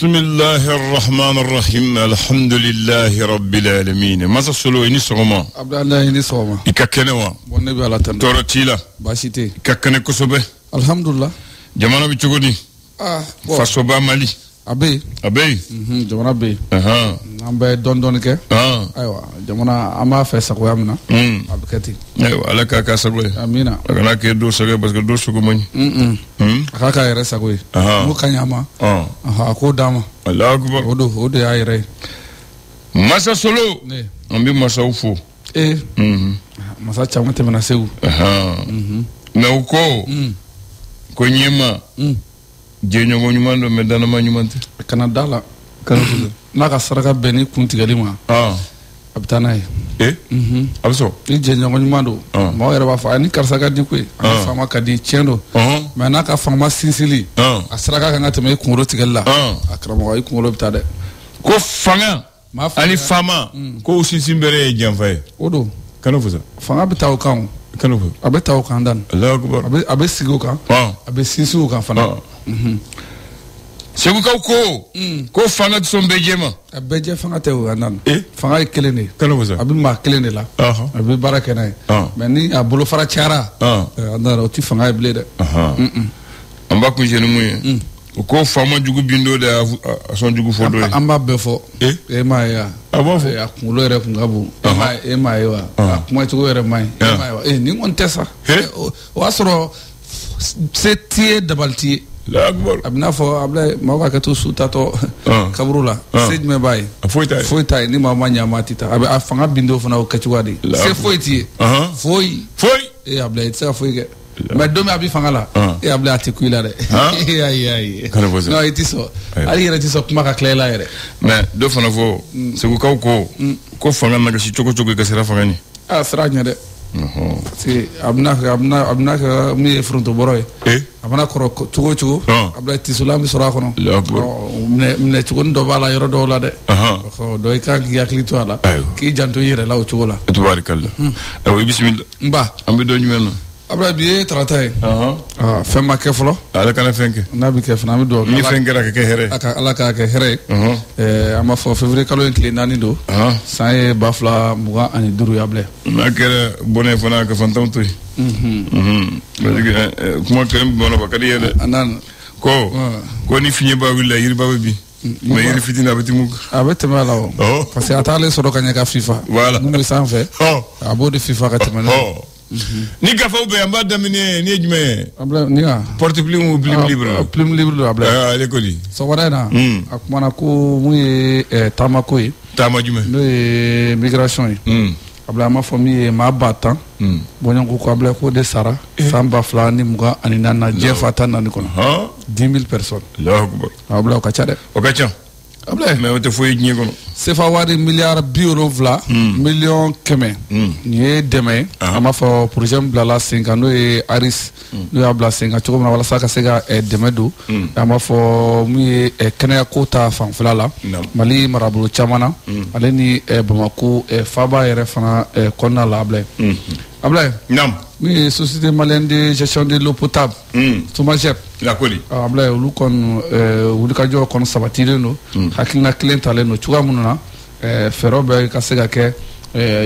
Bismillahirrahmanirrahim. Alhamdulillahi rabbil alamin. Masa solo ini sogoma. Abdallah ini sogoma. Ikakenewa. Bonne bi ala tan. Torotila. Basite. Ikakene kosobe. Alhamdulillah. Jamana bi chogodi. Fasoba Mali. Abe. Jamana be. Ambe don ke. Aywa. Jamana ama fa sakoya mina. Abkati. Aywa ala ka sakoya. Amina. Ala ke do sakoya parce que do soko mani. Aka yere sakoya. Mu kanyama. Ko dama. Allahu akbar. Odo ya yere. Masa solo. Ne. Ambi masa ufo. Masa chamate mena seu. Na uko. Ko nyema. Jenyo ngonyumando medana manyumante. Kana dala. N'a ka saraka bɛn ni kuntigɛli ma a bɛ taa n'a ye a bɛ sɔn ni jɛɲɔgɔn ɲuman don mɔgɔ yɛrɛ b'a fɔ a ni karisa ka di koyi a ka faama ka di tiɲɛ don mɛ n'a ka faama sinsinli a saraka kan ka tɛmɛ i kunkolo tigɛli la a karamɔgɔ i kunkolo bɛ taa dɛ ko fanga ani faama ko sinsin bɛrɛ ye janfa ye o don kana fɔ sa fanga bɛ taa o kan kana fɔ a bɛ taa o kan dan a bɛ sigi o kan a bɛ sinsin o kan fana Segukaw ko fanga tɛ sɔn bɛɛ jɛ ma a bɛɛ jɛ fanga tɛ o nan fanga ye kelen de kana fɔ sa a bɛ maa kelen de la a bɛ baara kɛ n'a ye mɛ ni a bolofara cayara o tɛ fanga ye bilen dɛ an b'a kun jɛni mun ye o ko faama jugu bin dɔ de a sɔn jugu fɔ dɔ ye an b'a bɛɛ fɔ e m'a ye wa a b'a fɔ a kunkolo yɛrɛ kun ka bon e m'a ye wa a kuma cogo yɛrɛ ma ɲi e m'a ye wa nin kɔni tɛ sa o y'a sɔrɔ se t'i ye dabali t'i ye a bɛ n'a fɔ a bɛ maaw ka kɛ to su tatɔ kaburu la se jumɛn b'a ye foyi t'a ye ni maa ma ɲɛ maa tɛ taa a fanga bin dɔ fana o kɛcogoya de ye se foyi t'i ye foyi e a bila i tɛ se ka foyi kɛ mɛ don min a bɛ fanga la e a bila a tɛ ku i la dɛ ayi non i tɛ sɔn hali yɛrɛ tɛ sɔn kuma ka tila i la yɛrɛ mɛ dɔ fana fɔ segukaw ko fanga nagasi cogo cogo i ka sira fanga ɲɛ sira ɲɛ dɛ parce que a bɛna kɛ min ye foronto bɔrɔ ye a bɛna kɔrɔ cogo o cogo a bɛ tisola bɛ sɔrɔ a kɔnɔ minɛ cogo dɔ b'a la yɔrɔ dɔw la dɛ dɔ i kan k'i hakili to a la k'i janto i yɛrɛ la o cogo la tubaarikala ayiwa i bisimila n ba an bɛ dɔ jumɛn na Abla bi ye tarata ye fɛn ma kɛ fɔlɔ ala kana fɛn kɛ n'a bɛ kɛ fana an bɛ dugawu ni fɛn kɛra ka kɛ hɛrɛ ala k'a kɛ hɛrɛ ye an b'a fɔ février kalo in tile 4 don san ye 2025 ye Abla n'a kɛra bɔnɛ fana ka fantanw to yen kuma kɛlen bɛ bɔnɛ ba ka di ye dɛ ko ni fiɲɛba wulila yiriba bɛ bin mɛ yiri fitinin a bɛ tɛmɛ a bɛ tɛmɛ a la o parce que a t'ale sɔrɔ ka ɲɛ ka fifa mun bɛ sanfɛ a b'o de fifa ka tɛmɛ ni gafaw bɛ yan n b'a daminɛ ni ye jumɛn ye ni ka porte plume ou plume libre don Abla ale kɔni sɔgɔmada in na a kumana ko mun ye taamako ye taama jumɛn n'o ye migration ye Abla an b'a fɔ min ye maa 10,000 bɔɲɔgɔnko ko Abla ko de sara san 2024 diɲɛ fa 14 kɔnɔ 10,000 personnes Abla o ka ca dɛ o ka ca Abla mais o tɛ foyi diɲɛ kɔnɔ sefa wari miliyari 70 miliyɔn 100 nin ye dɛmɛ ye an b'a fɔ projet min bilala sen kan n'o ye ARIS n'o y'a bila sen kan cogo min na walasa ka se ka dɛmɛ don an b'a fɔ min ye kɛnɛyako ta fanfɛla la Mali marabolo caman na ale ni Bamako faaba yɛrɛ fana kɔnɔna la Abla min ye société malienne de gestion de l'eau potable SOMAGEP Abla olu kɔni wulikajɔ kɔni sabatilen don hakilina kelen talen don cogoya minnu na fɛɛrɛ bɛ ka se ka kɛ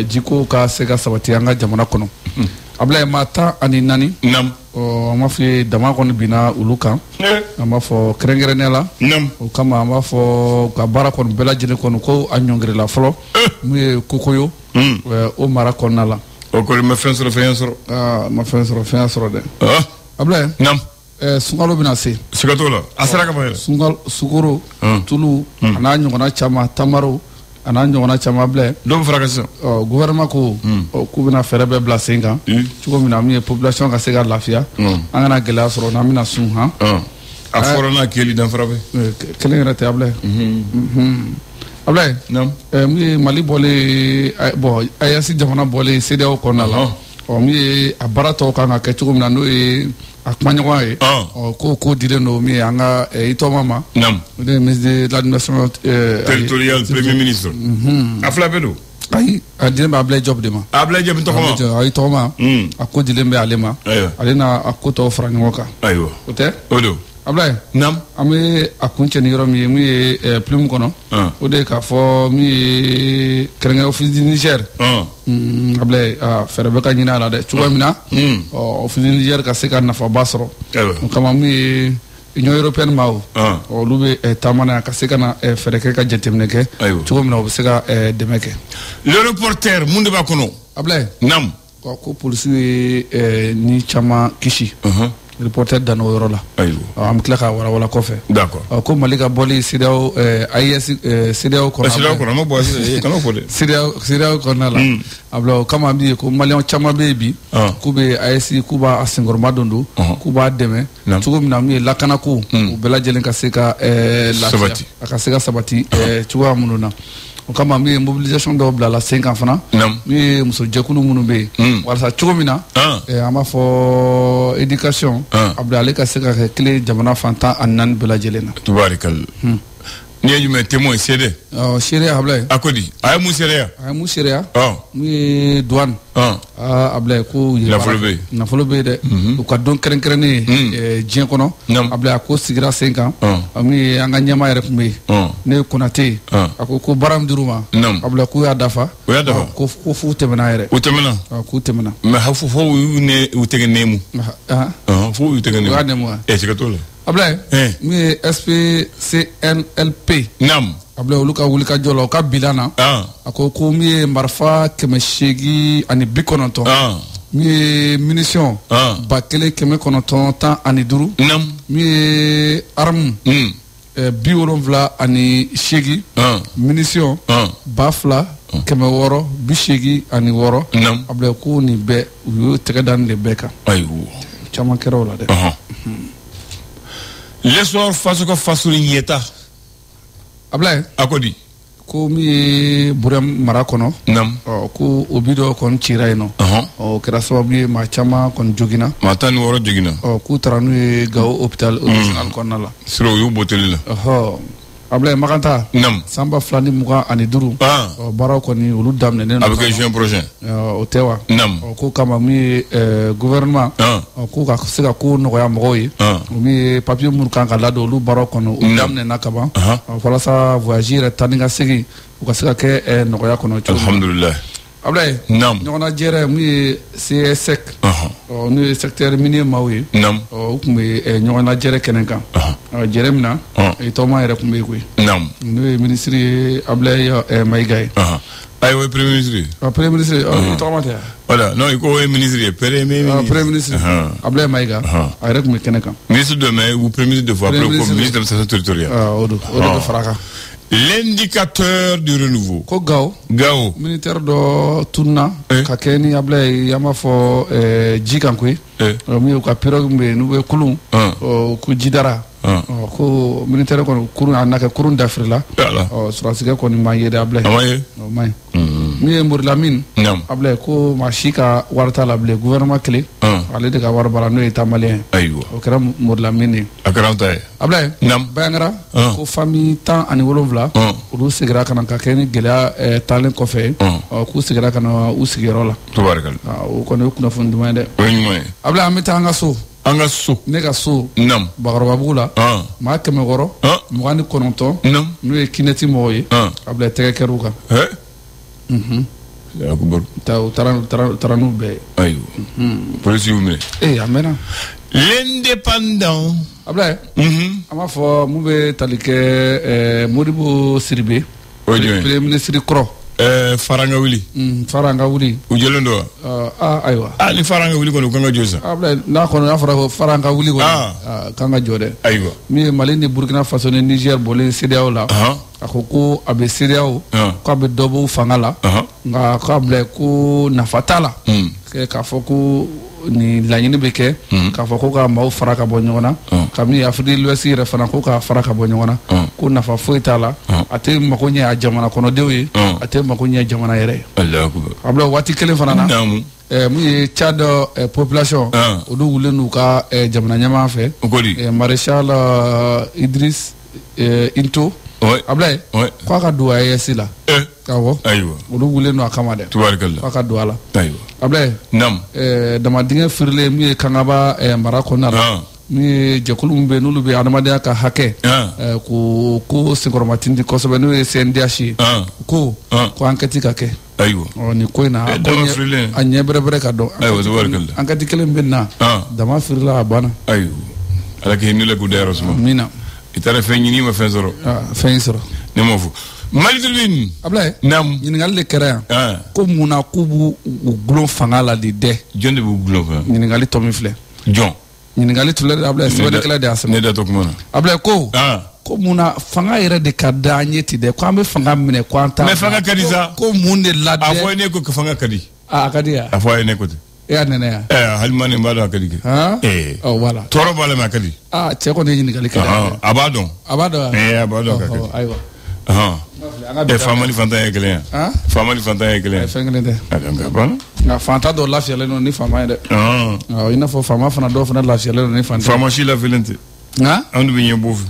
jiko ka se ka sabati an ka jamana kɔnɔ Abla maa 14 an b'a fɔ ye dama kɔni binna olu kan an b'a fɔ kɛrɛnkɛrɛnnenya la o kama an b'a fɔ ka baara kɔni bɛɛ lajɛlen kɔni ko a ɲɔngirila fɔlɔ mun ye Kokoyo o mara kɔnɔna la o kɔni ma fɛn sɔrɔ fɛn sɔrɔ ma fɛn sɔrɔ dɛ Abla sunkalo bɛna se siga t'o la a sera ka ban yɛrɛ sukoro tulu a n'a ɲɔgɔnna caman tamaro a n'a ɲɔgɔnna caman Abla dɔw bɛ fara kan sisan gouvernement ko k'u bɛna fɛɛrɛ bɛɛ bila sen kan cogo min na min ye population ka se ka lafiya an kana gɛlɛya sɔrɔ n'an bɛna sun a fɔra n'a kɛli danfara bɛ kelen yɛrɛ tɛ Abla min ye Mali bɔlen bon AES jamana bɔlen CEDEAO kɔnɔna la min ye a baara tɔw kan ka kɛ cogo min na n'o ye a kumaɲɔgɔn ye ko dilen don min ye an ka i tɔgɔma ma o de ye ministre de l'administration territoriale premier ministre a fila bɛɛ don ayi a dilen bɛ Ablaye Diop de ma Ablaye Diop tɔgɔma i tɔgɔma a ko dilen bɛ ale ma ale n'a a ko tɔw fara ɲɔgɔn kan ayiwa o tɛ o don Ablaye nam ame akunche ni yoro mi mu plume kono o de ka fo mi krenga office du Niger Ablaye ferbe ka nyina la de chuwamina office du Niger ka se ka nafa basro kama mi Union européenne maw o lube tamana ka se kana fereke ka jetemneke chuwamina o se ka demeke le reporter munde ba kono Ablaye nam ko police ni chama kishi reporter dano yoro la am klaka wala kofe d'accord ko malika boli CDAO IS CDAO ko no bo kano ko de CDAO ko na la ablo kama bi ko malion chama bebi ku be IS ku ba asingorma dondo ku ba deme tugo mina mi lakana ko bela jelen ka seka la ka seka sabati tugo amununa kama mi mobilisation do bla la 5 ans fana mi muso jekunu munu be wala cogo mina ama fo éducation abla ale ka se ka clé jamana fanta annan bela jelena tubarikal ni yu me témoin cédé chéri abla akodi ay mu séria mi douane abla ko na folobe de ko don kren krene jien kono abla ko sigira 5 ans mi anga nyama yere kumbe ne konate ko baram duruma abla ko ya dafa ko fu temena yere ko temena mais hafu fo ne utegenemu fo utegenemu sikatole abla mi SPCNLP nam abla oluka wulika jolo ka bilana ko mi marfa kemeshegi ani bikononto mi munition bakele keme kononto tan ani duru nam mi arme biolonvla ani shegi munition bafla keme woro bishegi ani woro abla ko ni be u tegadan le beka ayu chama kero la de l'essor façon yeta abla akodi ko mi buram marakono ko obido kon chiraino kera sababu ma chama kon jogina ma tan woro jogina ko taranu gaw hôpital national kon nala siro yu botelila abla makanta samba flani muga ani duru bara ko ni ulu damne ne avec juin prochain o tewa ko kama mi gouvernement ko ka sega ko no ya moyi mi papier mun kan kala do ulu bara ko no damne nakaba wala sa voyager taninga segi ko sega ke no ya ko no alhamdulillah abla nyona jere mi CSEC ni secteur minier mawi kumbe nyona jere kenenka jere mina itoma ere kumbe ko ni ministre abla maigay ay we premier ministre itoma te voilà non il ko ministre premier ministre abla maiga ay kumbe kenenka ministre de mai ou premier ministre de voie comme ministre de l'administration territoriale odo fraka l'indicateur du renouveau ko gao militaire do tunna ka keni abla yama fo jikankwe mi ko pirogue mbe nube kulun ko jidara ko militaire ko kurun anaka kurun d'Afrique surasige ko ni mayede abla may mi murlamin abla ko mashika warta la abla gouvernement clé ale de ka war bala no eta malien aywa o kera murlamin akaranta abla bangara ko famille tan ani wolonvla ulu sigira kana ka keni gela talen ko fe ko sigira kana usigiro la tubarakal o ko no kuna fundi mande abla amita anga so ne ka so bagaroba bugula ma keme goro mugani kononto no e kineti moye abla tege keruka ya kubar taranu be ayo police yumne amena l'indépendant abla ama fo mube talike Modibo Sidibé premier ministre Kro Faranga Wuli ujelendo aywa ni Faranga Wuli ko kanga josa abla na ko na Faranga Wuli ko kanga jode aywa mi Mali ni Burkina Faso ni Niger bolé CEDEAO la akoko abe CEDEAO ko abe dobo fangala nga ko abla ko nafatala ke ka foko ni lañini beke ka foko ka maw faraka bo ñona kami Afrique de l'Ouest re fana ko ka faraka bo ñona ko nafa foitala ate mako nya jamana kono dewi ate mako nya jamana yere Allahu akbar abla wati kele fana na mi Tchad population o do wulenu ka jamana nyama fe maréchal Idriss Into abla ko ka duwa yesila kawo aywa o do wulenu akamade tubarakallah ko ka duwa la aywa abla dama dinga firle mi kangaba mara ko na ni jɛkulu min bɛ yen n'olu bɛ adamadenya ka hakɛ ko senkɔrɔmatindi kosɛbɛ n'o ye CNDH ye ko enquête ka kɛ ayiwa nin ko in na a ɲɛ bɛrɛbɛrɛ ka dɔn enquête kelen bɛ na dama firila a banna ayiwa ala k'i hinɛ k'u da yɔrɔ suma mina i taara fɛn ɲini ma fɛn sɔrɔ fɛn in sɔrɔ ne m'o fɔ Mali Tribune Ablaye ɲininkali de kɛra yan ko munna k'u b'u gulon fanga la de dɛ jɔn de b'u gulon fanga ɲininkali tɔ min filɛ jɔn ɲininkali tun lɛ Ablaye sɛbɛnnikɛla de y'a sɛbɛn ne da to kuma na Ablaye ko munna fanga yɛrɛ de ka da an ye ten dɛ ko an bɛ fanga minɛ ko an ta mais fanga ka di sa ko mun de la dɛ a fɔ ne ko fanga ka di a ka di ya a fɔ ne ko ten e y'a nɛnɛ ya hali maa nin b'a dɔn a ka di kɛ voilà tɔɔrɔ b'a la mais a ka di cɛ kɔni ye ɲininkali kɛ a b'a dɔn a b'a dɔn a b'a dɔn a ka kɛ ayiwa faama ni fantan ye kelen yan faama ni fantan ye kelen yan fɛn kelen tɛ a banna nka fantan dɔw lafiyalen don ni faama ye dɛ i n'a fɔ faama fana dɔw fana lafiyalen don ni fantan faama si lafiyalen tɛ anw de bɛ ɲɛ bɔ fɛ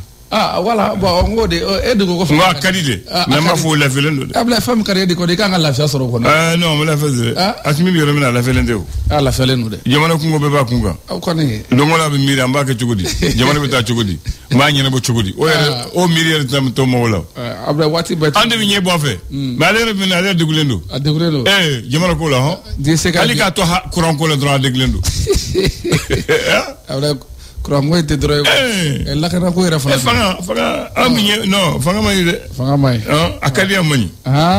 voilà bon n ko de e de ko n ka di de mais n b'a fɔ o lafiyalen don dɛ Ablaye fɛn min ka di e de kɔni i kan ka lafiya sɔrɔ o kɔnɔ non n bɛ lafiya dɛ Asimi bɛ yɔrɔ min na a lafiyalen tɛ o lafiyalen don dɛ jamana kungo bɛɛ b'a kun kan aw kɔni don o la a bɛ miiri an b'a kɛ cogo di jamana bɛ taa cogo di n b'a ɲɛnabɔ cogo di o miiri yɛrɛ tɛ to mɔgɔw la Ablaye waati bɛɛ an de bɛ ɲɛ bɔ a fɛ mais ale yɛrɛ bɛ na ale degulen don a degulen don jamana ko la hɔn hali k'a to kuran ko la dɔrɔn a degulen don Ablaye kuranko in tɛ dɔrɔn ye lakana ko yɛrɛ fana fanga an bɛ ɲɛ non fanga ma ɲi dɛ fanga ma ɲi a ka di an ma ɲi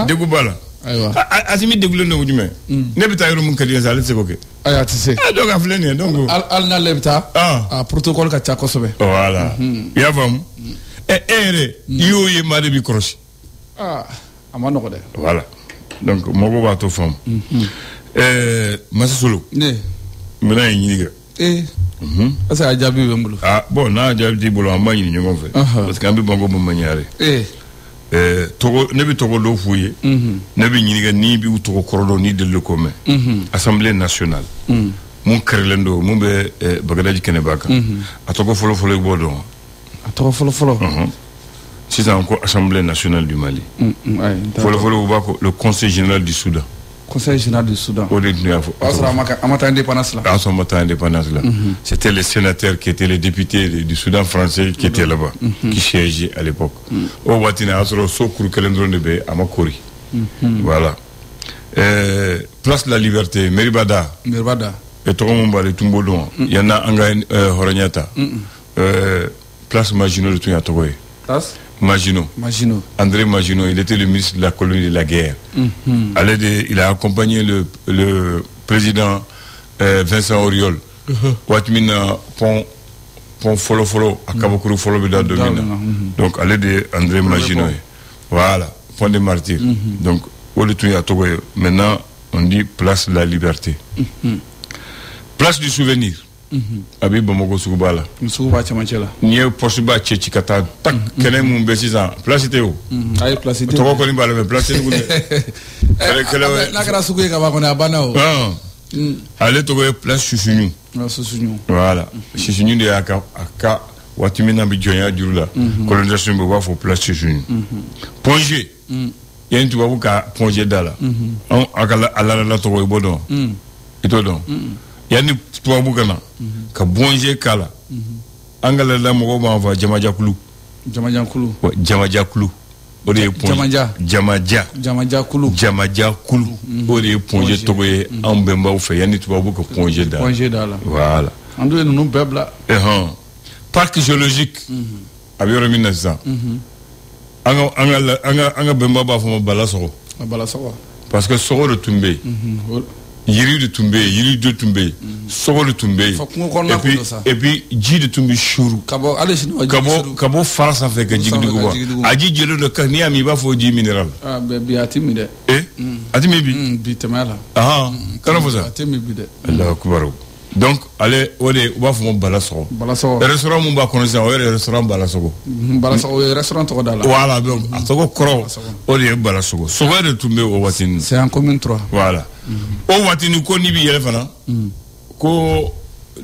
degu b'a la ayiwa Asimi degulen don jumɛn ne bɛ taa yɔrɔ min ka di ye sa ale tɛ se k'o kɛ ayi a tɛ se donc a filɛ nin ye donc hali n'ale bɛ taa protocole ka ca kosɛbɛ voilà i y'a faamu e yɛrɛ i y'o ye maa de b'i kɔlɔsi a ma nɔgɔ dɛ voilà donc mɔgɔw b'a to faamu Masa Solo ne n bɛna yen ɲini kɛ est-ce que a jaabi bɛ n bolo bon n'a jaabi t'i bolo an b'a ɲini ɲɔgɔn fɛ parce que an bɛ banko bamaɲare ne bɛ tɔgɔ dɔw f'u ye ne bɛ ɲininka n'i b'u tɔgɔ kɔrɔ dɔn n'i delili ko mɛn Assemblée nationale mun kɛrɛlen don mun bɛ Bagadaji kɛnɛba kan a tɔgɔ fɔlɔfɔlɔ i b'o dɔn a tɔgɔ fɔlɔfɔlɔ sisan ko Assemblée nationale du Mali fɔlɔfɔlɔ u b'a fɔ le Conseil général du Soudan Conseil général du Soudan. O de tun y'a fɔ. O y'a sɔrɔ a ma taa indépendance la. A sɔrɔ a ma taa indépendance la. C'était les sénateurs qui étaient les députés du Soudan français qui étaient là-bas, qui siégeaient à l'époque. O waati na a sɔrɔ so kuru kelen dɔrɔn de bɛ a ma kori. Voilà. Place de la Liberté, Meribada. Meribada. Et tɔgɔ mun b'ale tun b'o dɔn. Yanni an ka hɔrɔnya ta. Place Maginot de tun y'a tɔgɔ ye. Place Maginot. André Maginot, il était le ministre de la colonie de la guerre. Il a accompagné le président Vincent Auriol. Ouatmina pont Folo à Kabakuru Folo Beda Domina. Donc, allez de André Maginot. Voilà, pont des martyrs. Donc, maintenant, on dit place de la liberté. Place du souvenir. Abi Bamako Sougubala. Sougouba Chamachela. N'y a possible de Chikata. Tak, Kenen Mumbesiza. Place Théo. Aïe, place Théo. Tu vois qu'on y va le place Théo. Nakara Sougoué Kabakone Abanao. Allez, tu vois place Chouchounou. Voilà. Chouchounou de Aka, Watimina Bidjoya Djula. Colonisation de Wafo, place Chouchounou. Pongé. Il y a une tubabuka Pongé Dala. On a la Togo Bodon. Et toi donc. Yani tubabu kana ka bonje kala angala la mo ba va jamaja kulu o de jamaja kulu o de ponje togoye an bemba u fe yani tubabu ka ponje da voilà andu no bebla parc géologique abiro minasa anga bemba ba fo bala sogo parce que sogo de tumbe Yiri de Toumbe, Yiri de Toumbe, Sogo de Toumbe, et puis Ji de Toumbe Chourou. Kabo France en fait que Ji de Gouba. Aji Djelo de Kania mi va faut 10 minéral. Ah, ben Atimide. Atimibi. Bitemala. Ah, comment vous ça? Atimibide. Allah Akbar. Donc, allez, on va faire mon balasso. Le restaurant mon bas connaissant, le restaurant balasso. Le restaurant Togodala. Voilà, donc, à Togo Kro, on est balasso. Sogo de Toumbe au Watin. C'est en commune 3. Voilà. Au Watin, ko ni bi yelefana. Ko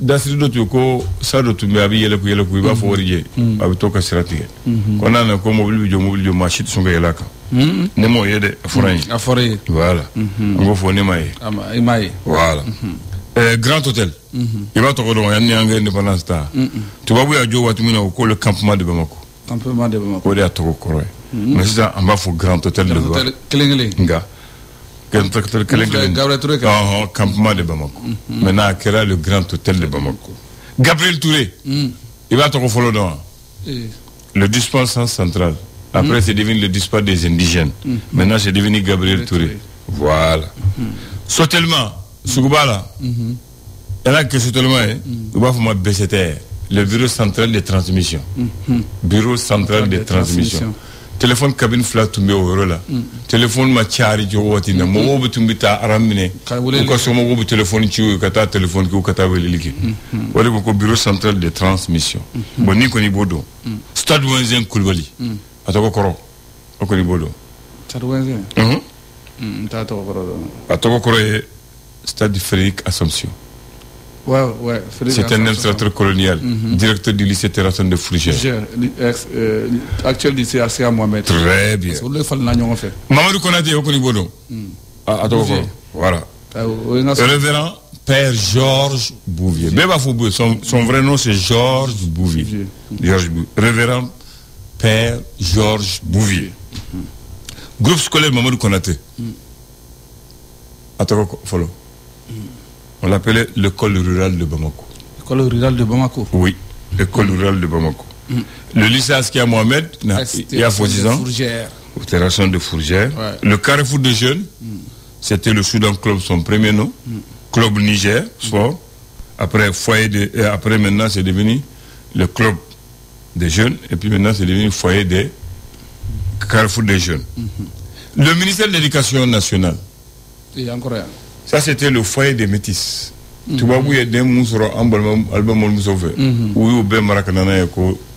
dasri do ko sa do Toumbe abi yele ku ba fo wori abi to ka sirati. Ko nana ko mobile bi machine sunga yelaka. Ne mo yede afurayi. Afurayi. Voilà. Ngo fo ne mai. Imai. Voilà. Grand Hôtel. Il va te redonner, il y a une indépendance. Tu vas voir, le campement de Bamako. Campement de Bamako. Il y a trop de mais c'est ça, on va faire Grand Hôtel de Bamako. Campement de Bamako. Maintenant, quel est le Grand Hôtel de Bamako? Gabriel Touré, il va te refollow le dispensaire central. Après, c'est devenu le dispensaire des indigènes. Maintenant, c'est devenu Gabriel Touré. Voilà. Sotelma, Sougubala. Et là, que Sotelma, il va faire BCTR, le bureau central de transmission. Bureau central de transmission. Téléphone cabine flat tombé au euro là. Téléphone ma chari jo watina. Mo wo tumbi ta aramine. Ko so mo wo téléphone ci kata téléphone ki kata wele liki. Wala ko bureau central de transmission. Boni ko ni bodo. Stade Wenzen Koulibaly. Atoko koro. Ko ni bodo. Stade Wenzen. Atoko koro. Atoko koro stade Frédéric Assomption. Ouais, c'est un administrateur colonial, directeur du lycée Terrasson de Fourgère. Actuel lycée Assia Mohamed. Très bien. Mamadou Konaté, au Konibodo. Voilà. Révérend Père Georges Bouvier. Son vrai nom c'est Georges Bouvier. Révérend Père Georges Bouvier. Groupe scolaire Mamadou Konaté. Atoko follow. On l'appelait l'école rurale de Bamako. L'école rurale de Bamako? Oui, l'école rurale de Bamako. Le lycée Askia Mohamed, il y a 10 ans, Terrasson de Fourgère. Le Carrefour des Jeunes, c'était le Soudan Club, son premier nom. Club Niger, sport. Après, après maintenant, c'est devenu le Club des Jeunes. Et puis maintenant, c'est devenu Foyer des Carrefour des Jeunes. Le ministère de l'Éducation nationale. Et encore rien. Ça, c'était le foyer des métis. Tu vois, il y a des mousseurs en album Moussové. Où il y a des maracanana et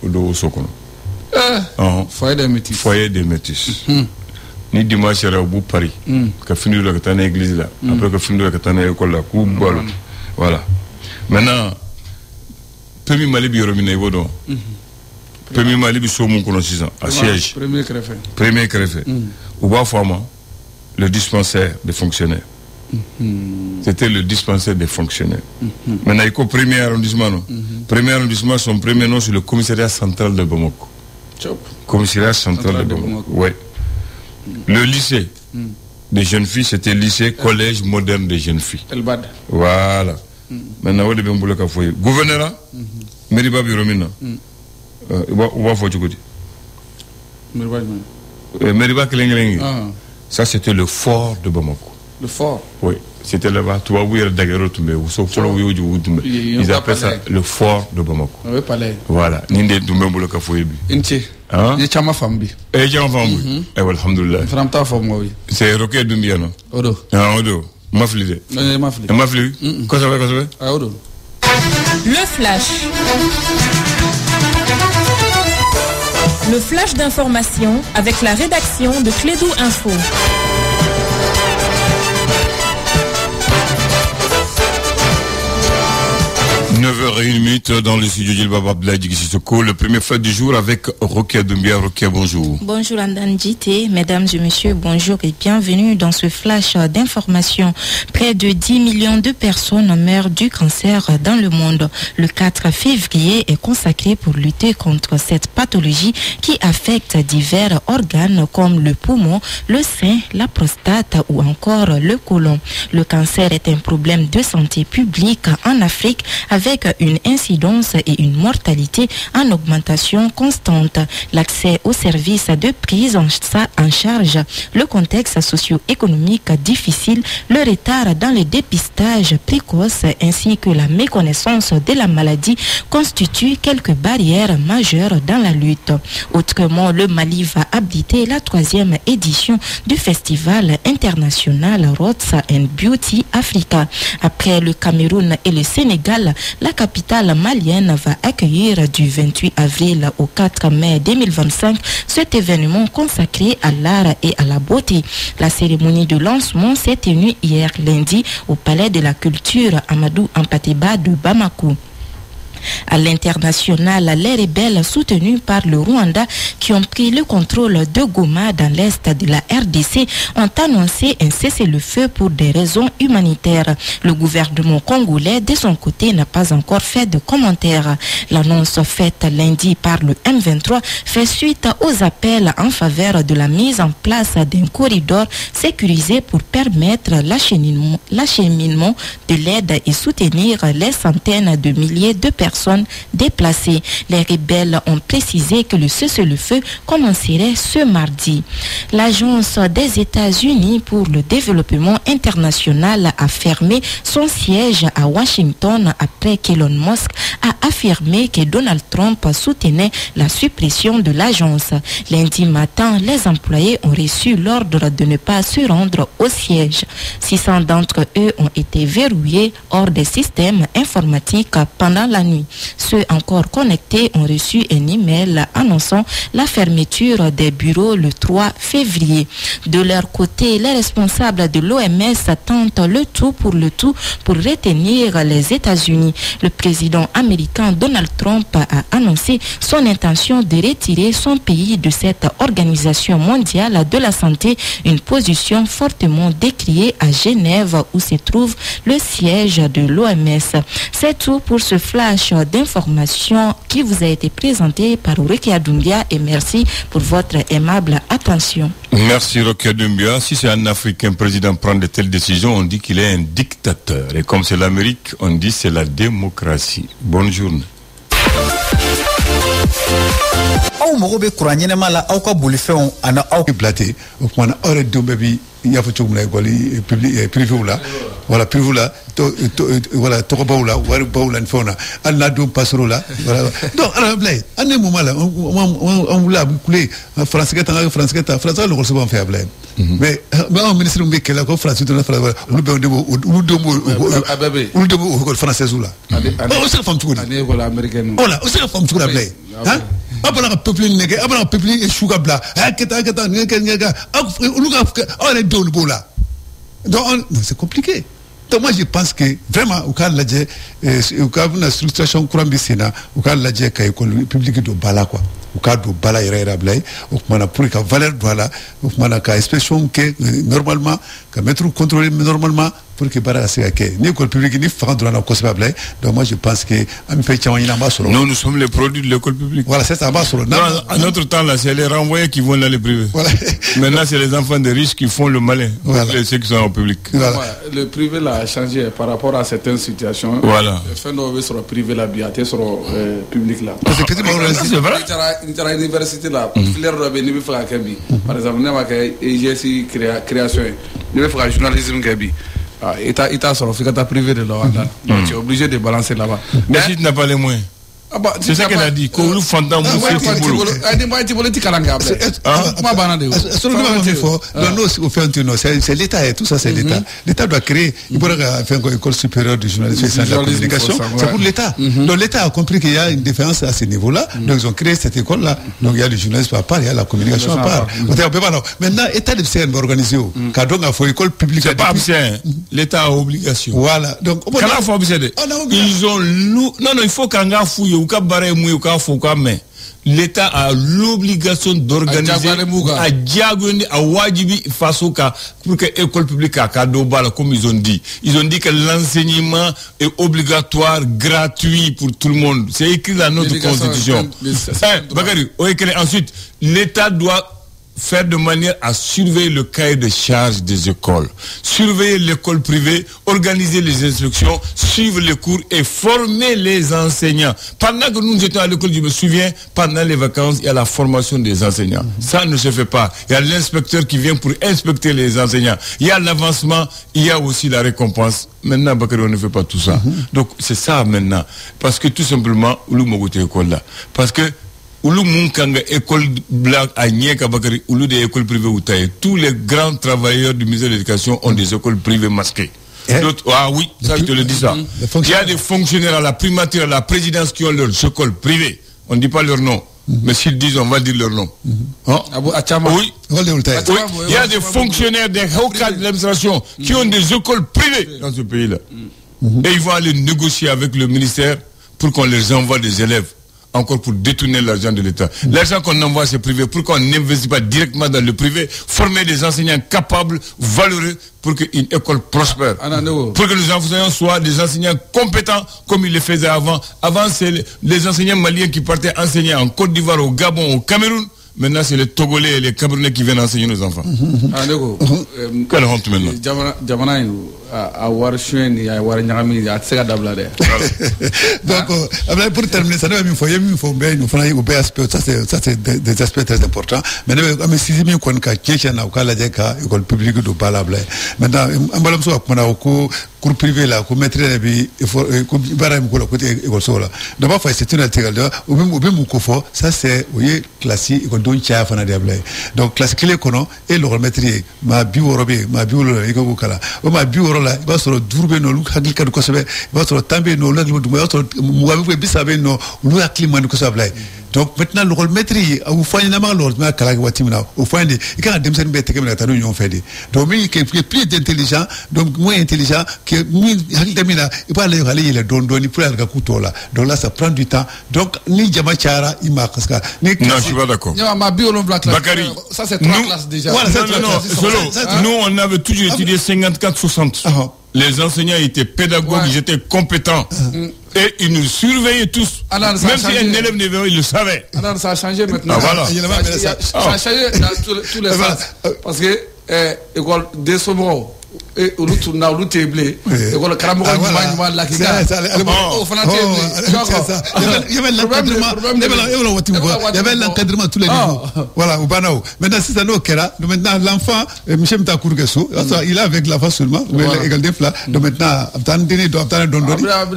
de Sokono. Foyer des métis. Foyer des métis. Ni dimanche, il y a au bout de Paris. Quand fini de la église là. Après, quand fini de la école là. Voilà. Maintenant, Premier Malibi Romina Evodo. Premier Malibi Somon Kono 6 ans. À siège. Premier Créfé. Ou bas Fama, le dispensaire des fonctionnaires. C'était le dispensaire des fonctionnaires. Maintenant, il y a le premier arrondissement. Premier arrondissement, son premier nom, c'est le commissariat central de Bamako. Commissariat central de Bamako. Oui. Le lycée des jeunes filles, c'était le lycée collège moderne des jeunes filles. Elbad. Voilà. Maintenant, on va faire gouverneur, Meriba Biromina. On va faire du côté. Meriba Kelengelengi. Ça, c'était le fort de Bamako. Le fort? Oui, c'était là-bas. Tu vois où il y a le Daguerre Toumé, ils appellent ça le fort de Bamako. Oui, palais. Voilà. Ninde Toumé Boulaka Fouébi. Inche. Il y a Chama Fambi. Et Chama Fambi. Eh, alhamdoulilah. Framta Fambi, oui. C'est Roquet Dumbiano. Odo. Odo. Mafli. Mafli. Mafli. Quoi ça va? Ah, Odo. Le flash. Le flash d'information avec la rédaction de Clédou Info. 9h01 dans le studio d'Ilbaba Abdoulaye Sissoko. Le premier fait du jour avec Rokia Doumbia. Rokia, bonjour. Bonjour Andan Djité, mesdames et messieurs, bonjour et bienvenue dans ce flash d'information. Près de 10 millions de personnes meurent du cancer dans le monde. Le 4 février est consacré pour lutter contre cette pathologie qui affecte divers organes comme le poumon, le sein, la prostate ou encore le côlon. Le cancer est un problème de santé publique en Afrique avec une incidence et une mortalité en augmentation constante. L'accès aux services de prise en charge, le contexte socio-économique difficile, le retard dans le dépistage précoce ainsi que la méconnaissance de la maladie constituent quelques barrières majeures dans la lutte. Autrement, le Mali va abriter la 3e édition du festival international Roots and Beauty Africa. Après le Cameroun et le Sénégal, la capitale malienne va accueillir du 28 avril au 4 mai 2025 cet événement consacré à l'art et à la beauté. La cérémonie de lancement s'est tenue hier lundi au Palais de la Culture Amadou Ampateba de Bamako. À l'international, les rebelles soutenus par le Rwanda qui ont pris le contrôle de Goma dans l'est de la RDC ont annoncé un cessez-le-feu pour des raisons humanitaires. Le gouvernement congolais, de son côté, n'a pas encore fait de commentaires. L'annonce faite lundi par le M23 fait suite aux appels en faveur de la mise en place d'un corridor sécurisé pour permettre l'acheminement de l'aide et soutenir les centaines de milliers de personnes déplacées. Les rebelles ont précisé que le cessez-le-feu commencerait ce mardi. L'Agence des États-Unis pour le développement international a fermé son siège à Washington après qu'Elon Musk a affirmé que Donald Trump soutenait la suppression de l'agence. Lundi matin, les employés ont reçu l'ordre de ne pas se rendre au siège. 600 d'entre eux ont été verrouillés hors des systèmes informatiques pendant la nuit. Ceux encore connectés ont reçu un email annonçant la fermeture des bureaux le 3 février. De leur côté, les responsables de l'OMS tentent le tout pour retenir les États-Unis. Le président américain Donald Trump a annoncé son intention de retirer son pays de cette organisation mondiale de la santé, une position fortement décriée à Genève où se trouve le siège de l'OMS. C'est tout pour ce flash d'information qui vous a été présenté par Rokia Doumbia et merci pour votre aimable attention. Merci Rokia Doumbia. Si c'est un Africain président prend de telles décisions, on dit qu'il est un dictateur. Et comme c'est l'Amérique, on dit c'est la démocratie. Bonne journée. Aw mago bɛ kuran ɲɛnɛma la aw ka bolifɛnw ani aw blaté o kumana aw yɛrɛ denw bɛɛ bi n y'a fɔ cogo min na école privé la voilà privé la voilà tɔgɔbaw la waribaw la ni fɛnw na hali n'a denw passer'o la voilà donc ala bilaye an ne moment la on wulila a bɛ kule français ta français ka lɔgɔliso b'an fɛ yan bilaye mais anw ministre min bɛ kɛlɛ ko France donna France olu bɛɛ olu denw b'o école française la o se ka faamu cogo di voilà o se ka faamu cogo la bilaye hein abana ka peuple nege abana ka peuple shuga bla keta ngeka uluka on est dans le bola donc c'est compliqué. Donc moi je pense que vraiment au cas ladje au cas une structuration kurambi sena au cas ladje ka école publique do bala quoi au cas do bala ira blay au mana pour ka valeur voilà au mana ka expression que normalement ka mettre contrôler normalement pour que bara se que ni école publique ni faire dans la possible. Donc moi je pense que am fait chawani na basoro nous sommes les produits de l'école publique. Voilà, c'est ça basoro. À notre temps là c'est les renvoyés qui vont dans les privés. Voilà. Maintenant c'est les enfants des riches qui font le malin. Voilà. Ceux qui sont au public. Voilà. Le privé là a changé par rapport à certaines situations. Voilà. Fin de sur le privé là biaté sur le public là. C'est vrai. Inter université là, flair doit venir faire kabi. Par exemple, n'a pas EGC création. Ne veut faire journalisme kabi. État sur le privé de là. Donc tu es obligé de balancer là-bas. Mais si tu n'as pas les moyens. C'est ça qu'elle a dit. Qu'on nous fantôme nous fait tout boulot. C'est l'État et tout ça c'est l'État. L'État doit créer. Il faudra faire une école supérieure de journalisme et de la communication. C'est pour l'État. Donc l'État a compris qu'il y a une différence à ce niveau-là. Donc ils ont créé cette école-là. Donc il y a le journalisme à part, il y a la communication à part. Maintenant, l'État de CN va organiser. Car donc il faut une école publique. C'est pas absent. L'État a obligation. Voilà. Donc ils ont non il faut qu'un gars fouille. L'État a l'obligation d'organiser à Diagouni, à Wajibi, Fasoka, pour que l'école publique à Kadobala, comme ils ont dit. Ils ont dit que l'enseignement est obligatoire, gratuit pour tout le monde. C'est écrit dans notre constitution. Ensuite, l'État doit faire de manière à surveiller le cahier de charge des écoles, surveiller l'école privée, organiser les instructions, suivre les cours et former les enseignants. Pendant que nous étions à l'école, je me souviens, pendant les vacances, il y a la formation des enseignants. Ça ne se fait pas. Il y a l'inspecteur qui vient pour inspecter les enseignants. Il y a l'avancement, il y a aussi la récompense. Maintenant, Bakary, on ne fait pas tout ça. Donc, c'est ça maintenant. Parce que tout simplement, parce que Oulu Munkanga école blague à Nieka Bakary, Oulu des écoles privées ou taille. Tous les grands travailleurs du ministère de l'Éducation ont des écoles privées masquées. Ah oui, ça je te le dis ça. Il y a des fonctionnaires à la primature, à la présidence qui ont leurs écoles privées. On ne dit pas leur nom. Mais s'ils disent, on va dire leur nom. Oui. Il y a des fonctionnaires des hauts cadres de l'administration qui ont des écoles privées dans ce pays-là. Et ils vont aller négocier avec le ministère pour qu'on les envoie des élèves encore pour détourner l'argent de l'État. L'argent qu'on envoie c'est privé, pourquoi on n'investit pas directement dans le privé, former des enseignants capables, valeureux, pour qu'une école prospère. Pour que nos enseignants soient des enseignants compétents comme ils le faisaient avant. Avant, c'est les enseignants maliens qui partaient enseigner en Côte d'Ivoire, au Gabon, au Cameroun. Maintenant, c'est les Togolais et les Camerounais qui viennent enseigner nos enfants. Quelle honte maintenant. Donc, pour terminer, ça il faut ça c'est des aspects très importants. Maintenant, école publique de Balabla. Maintenant, cours privé là, cours maître d'abord, c'est une alternative. Ça c'est, vous voyez, classique, donc classique les connaît et le remettre ma biorobé, ma biologie, ma biologie là, il va se retrouver no look hakika de kosabe, il va se retrouver no look du muabe bisabe no look hakima de kosabe. Donc maintenant le rôle maîtrise au fond il n'a pas l'ordre mais kala watimina au fond il quand on demande bête que la union fait donc il est plus intelligent donc moins intelligent que hakika il va aller le don pour aller couteau là donc là ça prend du temps donc ni jamachara il marque ça non je suis pas d'accord Bakary ça c'est 3 classes déjà voilà nous on avait toujours étudié 54-60 les enseignants étaient pédagogues, ils étaient compétents. Et ils nous surveillaient tous. Même si un élève ne veut, il le savait. Alors ça a changé maintenant. Voilà. Ça a changé dans tous les sens. Parce que, école des sombres, et au retour na au table école Karamoko Juma la Kika au Fanaté il y avait l'encadrement tous les niveaux voilà au Banao maintenant c'est ça nous kera donc maintenant l'enfant monsieur Mtakour Gesso il est avec la face seulement mais égal des plats donc maintenant attendez dondoni voilà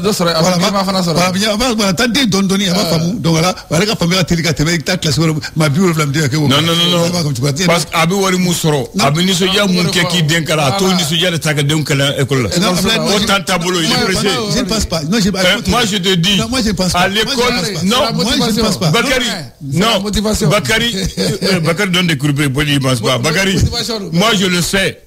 attendez dondoni à ma femme donc voilà la famille a télé avec ta classe ma bureau flamme dire que non parce Abou Wari Mousoro Abou Niso ya Munke qui denkala to Niso ya taga denkala école autant tableau il est pressé je ne pense pas non moi je te dis moi je ne pense pas à l'école non moi je ne pense pas Bakary non Bakary donne des cours pour il pense pas Bakary moi je le sais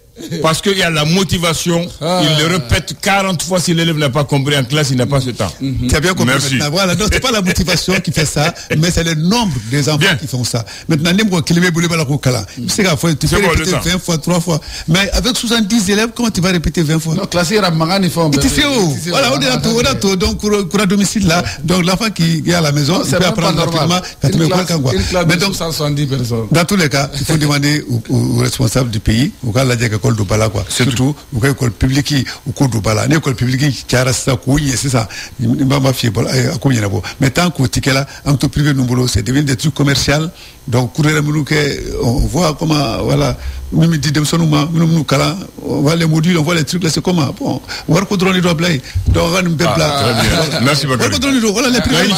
parce qu'il y a la motivation, il le répète 40 fois si l'élève n'a pas compris en classe, il n'a pas ce temps. Tu as bien compris. Merci. Voilà, donc c'est pas la motivation qui fait ça, mais c'est le nombre des enfants qui font ça. Maintenant, c'est qu'à fois, tu peux répéter 20 fois, 3 fois. Mais avec 70 élèves, comment tu vas répéter 20 fois? Non, classe, il y a il faut voilà, on est à tout, donc, cours à domicile là, donc l'enfant qui est à la maison, il peut apprendre rapidement. Mais donc, 170 personnes. Dans tous les cas, il faut demander aux responsables du pays, au cas là, école d'Obala quoi. Surtout ou école publique ou cours d'Obala. L'école publique qui a ça c'est ça. Il m'a fié à combien d'abord. Mais tant qu'au ticket là, en tout privé nous c'est devenu des trucs commerciaux. Donc courir on voit comment voilà. Même dit nous kala on voit les modules, on voit les trucs là c'est comment bon. Voir qu'on drone doit blayer. Donc on peut là. Merci beaucoup. Voilà les privés.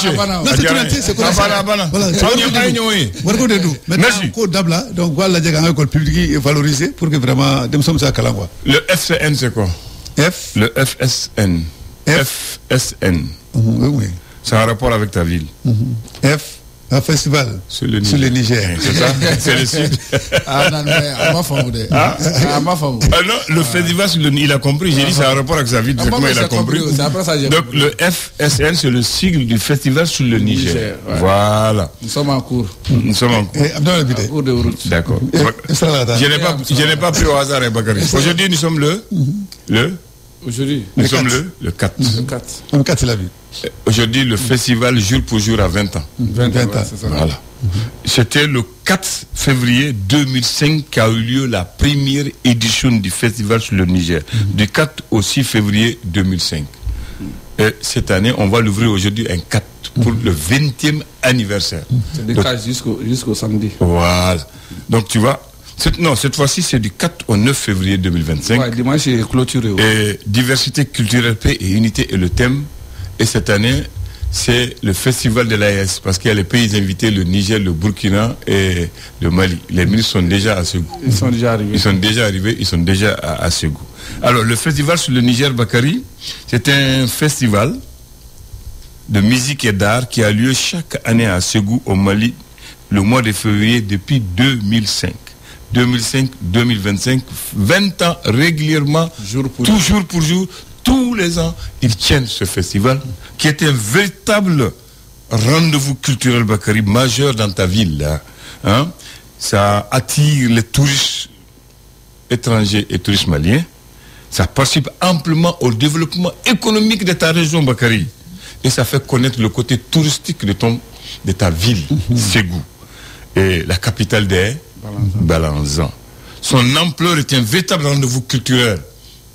C'est quoi ça? Voilà. Merci. Cours d'Abla. Donc voilà la école publique valorisée pour que vraiment le FCN, c'est quoi? Le FSN. FSN. Oui. C'est un rapport avec ta ville. Un festival sur le Niger. C'est ça? C'est le sud. Non, le festival sur le Niger, il a compris. J'ai dit c'est un rapport avec sa ville. C'est comment il a compris. Donc le FSN, c'est le sigle du festival sur le Niger. Voilà. Nous sommes en cours. Cours de route. D'accord. Je n'ai pas pris au hasard, Bakary. Aujourd'hui, nous sommes Aujourd'hui, nous sommes le 4. Le 4, c'est la vie. Aujourd'hui, le festival jour pour jour à 20 ans. 20 ans, c'est ça. Voilà. C'était le 4 février 2005 qu'a eu lieu la première édition du festival sur le Niger. Du 4 au 6 février 2005. Et cette année, on va l'ouvrir aujourd'hui un 4 pour le 20e anniversaire. C'est du 4 jusqu'au samedi. Voilà. Donc tu vois, cette fois-ci, c'est du 4 au 9 février 2025. Ouais, dimanche, c'est clôturé. Et diversité culturelle, paix et unité est le thème. Et cette année, c'est le festival de l'AES, parce qu'il y a les pays invités, le Niger, le Burkina et le Mali. Les ministres sont déjà à Ségou. Ils sont déjà arrivés. Ils sont déjà à Ségou. Alors, le festival sur le Niger, Bakary, c'est un festival de musique et d'art qui a lieu chaque année à Ségou, au Mali, le mois de février depuis 2005. 2005, 2025, 20 ans régulièrement, jour pour jour, tous les ans, ils tiennent ce festival qui est un véritable rendez-vous culturel, Bakary, majeur dans ta ville. Là, hein? Ça attire les touristes étrangers et touristes maliens. Ça participe amplement au développement économique de ta région, Bakary. Et ça fait connaître le côté touristique de ta ville, Ségou. Et la capitale des Balanzan. Son ampleur est un véritable rendez-vous culturel.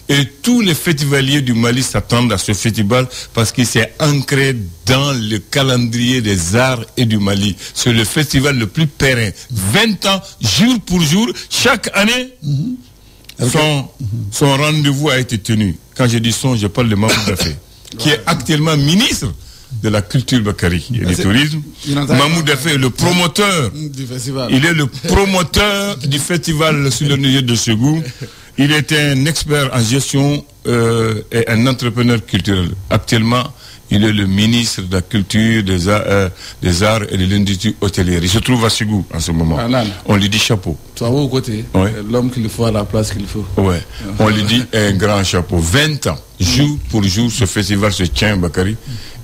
Et tous les festivaliers du Mali s'attendent à ce festival parce qu'il s'est ancré dans le calendrier des arts et du Mali. C'est le festival le plus pérenne. 20 ans, jour pour jour, chaque année, son rendez-vous a été tenu. Quand je dis son, je parle de Mahmoud Dafé, qui est actuellement ministre de la culture, Bakary, et du tourisme. Mahmoud Dafé est le promoteur du festival. Il est le promoteur du festival sur le niveau de Ségou. Il est un expert en gestion et un entrepreneur culturel. Actuellement, il est le ministre de la culture, des arts et de l'industrie hôtelière. Il se trouve à Ségou en ce moment. On lui dit chapeau. Tu vois au côté, l'homme qu'il faut à la place qu'il faut. Ouais. On lui dit un grand chapeau. 20 ans, jour pour jour, ce festival se tient, Bakary.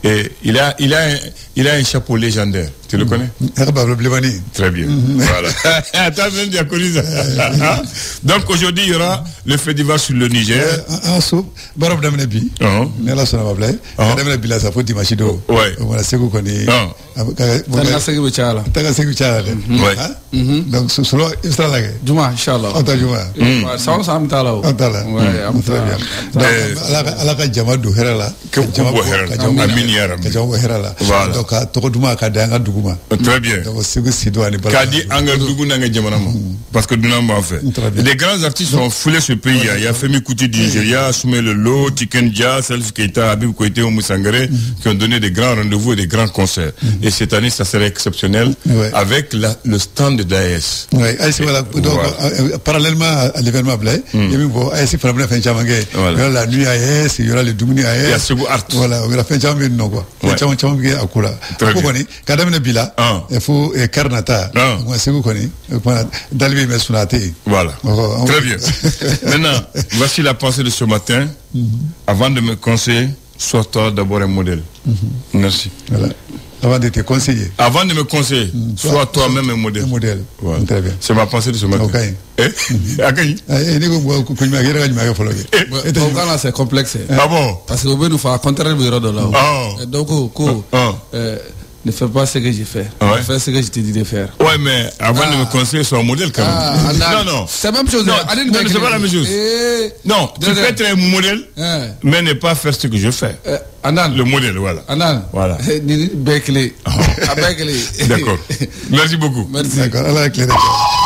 Et il a un chapeau légendaire. Tu le connais? Très bien. Voilà. Attends, même tu as connu ça. Donc aujourd'hui, il y aura le festival sur le Niger. Donc solo Israël. Juma, Inch'Allah. Ça ça me tala. Ouais, am très bien. Ala ka jama do herala. Voilà. Donc to duma ka danga duguma. Très bien. Donc Ségou Sidouani bala. Kadi anga duguna nga jamana mo. Parce que Dunamba en fait. Les grands artistes ont foulé ce pays. Il y a Femi Kuti du Nigeria, Soumé Lelo, Tiken Dia, Salif Keita, Habib Koité, Oumou Sangaré, qui ont donné des grands rendez-vous et des grands concerts. Et cette année, ça serait exceptionnel avec le stand de d'AES. Oui, voilà. Donc, parallèlement à l'événement Blay, il y a eu AES qui fait un chamangé. Il y aura la nuit AES, il y aura le Doumini AES. Il y a Ségou Art. Voilà, il y aura fait un chamangé non quoi. Un chamangé à Kula. Très bien. Kadamine Bila, il faut Karnata. Moi, Ségou Koni, Dalbi Messunate. Voilà. Très bien. Maintenant, voici la pensée de ce matin. Avant de me conseiller, sois toi d'abord un modèle. Merci. Voilà. Avant de te conseiller. Avant de me conseiller, sois toi-même un modèle. Un modèle. Voilà. Très bien. C'est ma pensée de ce matin. Okay. C'est complexe. Ah bon? Parce que vous nous faire contraire de là. Donc, ne fais pas ce que j'ai fait. Fais ce que je t'ai dit de faire. Ouais, mais avant de me conseiller, sois un modèle quand même. Non. C'est la même chose. Non, c'est pas la même chose. Non, tu peux être un modèle, mais ne pas faire ce que je fais. Le modèle, voilà. Voilà. D'accord. Merci beaucoup. Merci. D'accord.